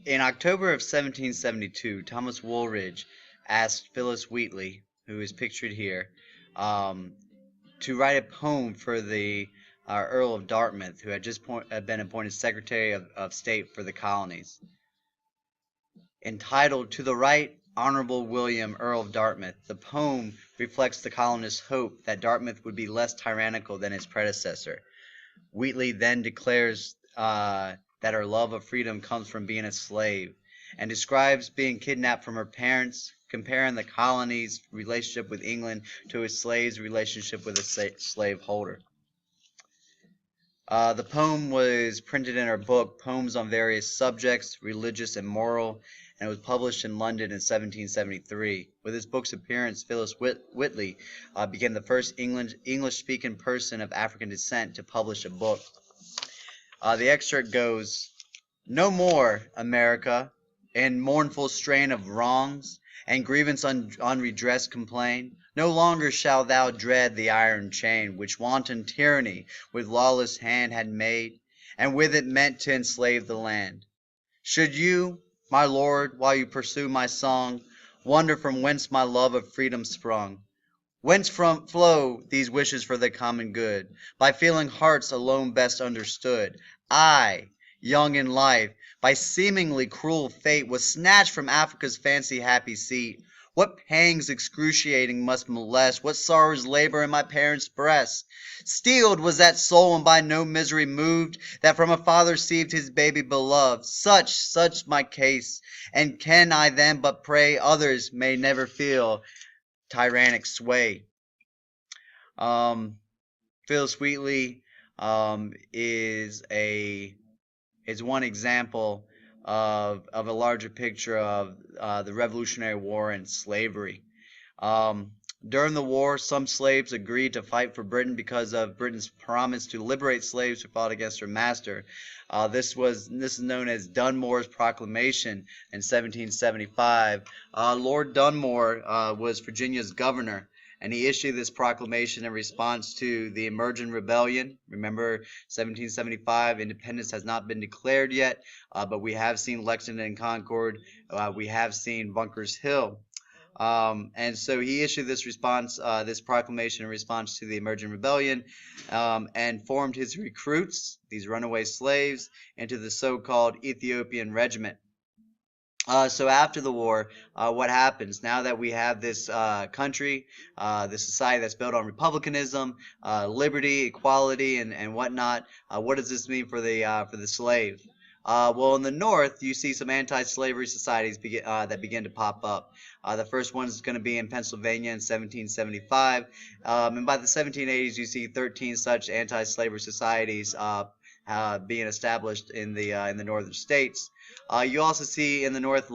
In October of 1772, Thomas Woolridge asked Phillis Wheatley, who is pictured here, um, to write a poem for the Earl of Dartmouth, who had been appointed Secretary of State for the colonies, entitled "To the Right Honorable William, Earl of Dartmouth." The poem reflects the colonists' hope that Dartmouth would be less tyrannical than its predecessor. Wheatley then declares that her love of freedom comes from being a slave, and describes being kidnapped from her parents, comparing the colony's relationship with England to a slave's relationship with a slave holder. The poem was printed in her book, Poems on Various Subjects, Religious and Moral, and it was published in London in 1773. With this book's appearance, Phillis Wheatley became the first English-speaking person of African descent to publish a book. The excerpt goes, "No more, America, in mournful strain of wrongs, and grievance unredressed complain. No longer shalt thou dread the iron chain, which wanton tyranny with lawless hand had made, and with it meant to enslave the land. Should you, my lord, while you pursue my song, wonder from whence my love of freedom sprung, whence flow these wishes for the common good, by feeling hearts alone best understood, I, young in life, by seemingly cruel fate, was snatched from Africa's fancy happy seat. What pangs excruciating must molest, what sorrows labor in my parents' breast. Steeled was that soul, and by no misery moved, that from a father received his baby beloved. Such my case, and can I then but pray others may never feel tyrannic sway." Um, Phillis Wheatley is one example of a larger picture of the Revolutionary War and slavery. Um, During the war, some slaves agreed to fight for Britain because of Britain's promise to liberate slaves who fought against their master. This is known as Dunmore's Proclamation in 1775. Lord Dunmore was Virginia's governor, and he issued this proclamation in response to the emerging rebellion. Remember, 1775, independence has not been declared yet, but we have seen Lexington and Concord. We have seen Bunkers Hill. And so he issued this proclamation in response to the emerging rebellion, and formed his recruits, these runaway slaves, into the so-called Ethiopian Regiment. So after the war, what happens now that we have this country, this society that's built on republicanism, liberty, equality, and whatnot? What does this mean for the slave? Well, in the North, you see some anti-slavery societies that begin to pop up. The first one is going to be in Pennsylvania in 1775, and by the 1780s, you see 13 such anti-slavery societies being established in the northern states. You also see in the North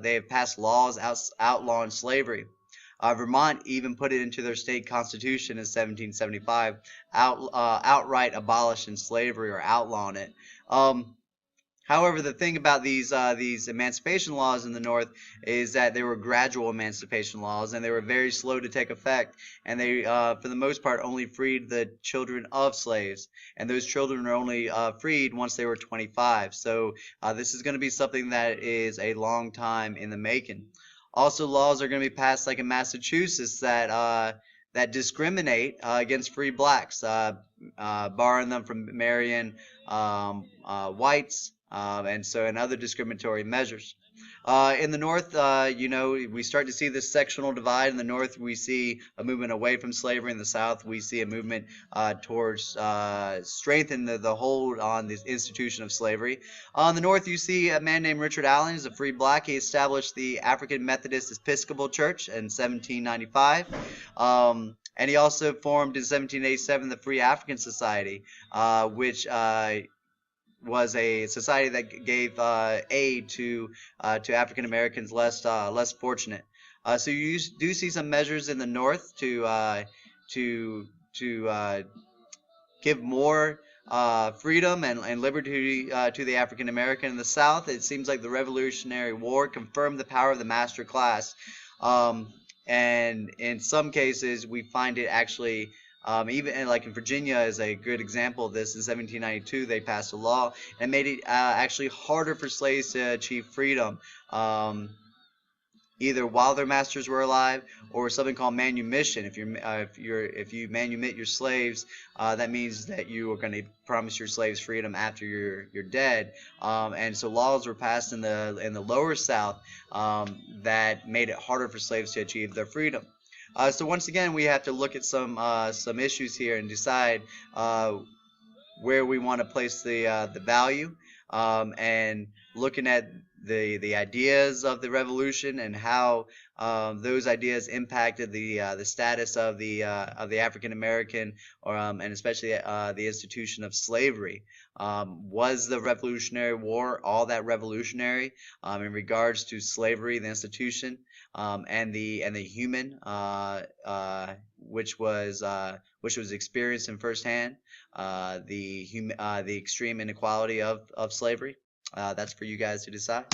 they have passed laws outlawing slavery. Vermont even put it into their state constitution in 1775, outright abolishing slavery or outlawing it. However, the thing about these emancipation laws in the North is that they were gradual emancipation laws, and they were very slow to take effect. And they, for the most part, only freed the children of slaves, and those children were only freed once they were 25. So this is going to be something that is a long time in the making. Also, laws are going to be passed, like in Massachusetts, that discriminate against free blacks, barring them from marrying whites, and other discriminatory measures. In the North, we start to see this sectional divide. In the North, we see a movement away from slavery. In the South, we see a movement towards strengthening the hold on the institution of slavery. In the North, you see a man named Richard Allen. He's a free black. He established the African Methodist Episcopal Church in 1795. And he also formed in 1787 the Free African Society, which was a society that gave aid to African Americans less fortunate. So you do see some measures in the North to give more freedom and liberty to the African American. In the South, it seems like the Revolutionary War confirmed the power of the master class, and in some cases, we find it actually Even and like in Virginia is a good example of this. In 1792, they passed a law and made it actually harder for slaves to achieve freedom. Either while their masters were alive or something called manumission. If you manumit your slaves, that means that you are going to promise your slaves freedom after you're dead. And so laws were passed in the lower South that made it harder for slaves to achieve their freedom. So once again, we have to look at some issues here and decide where we want to place the value, and looking at the ideas of the revolution and how those ideas impacted the status of the African American, or and especially the institution of slavery. Was the Revolutionary War all that revolutionary in regards to slavery, the institution, and the human, which was experienced in firsthand, the extreme inequality of slavery? That's for you guys to decide.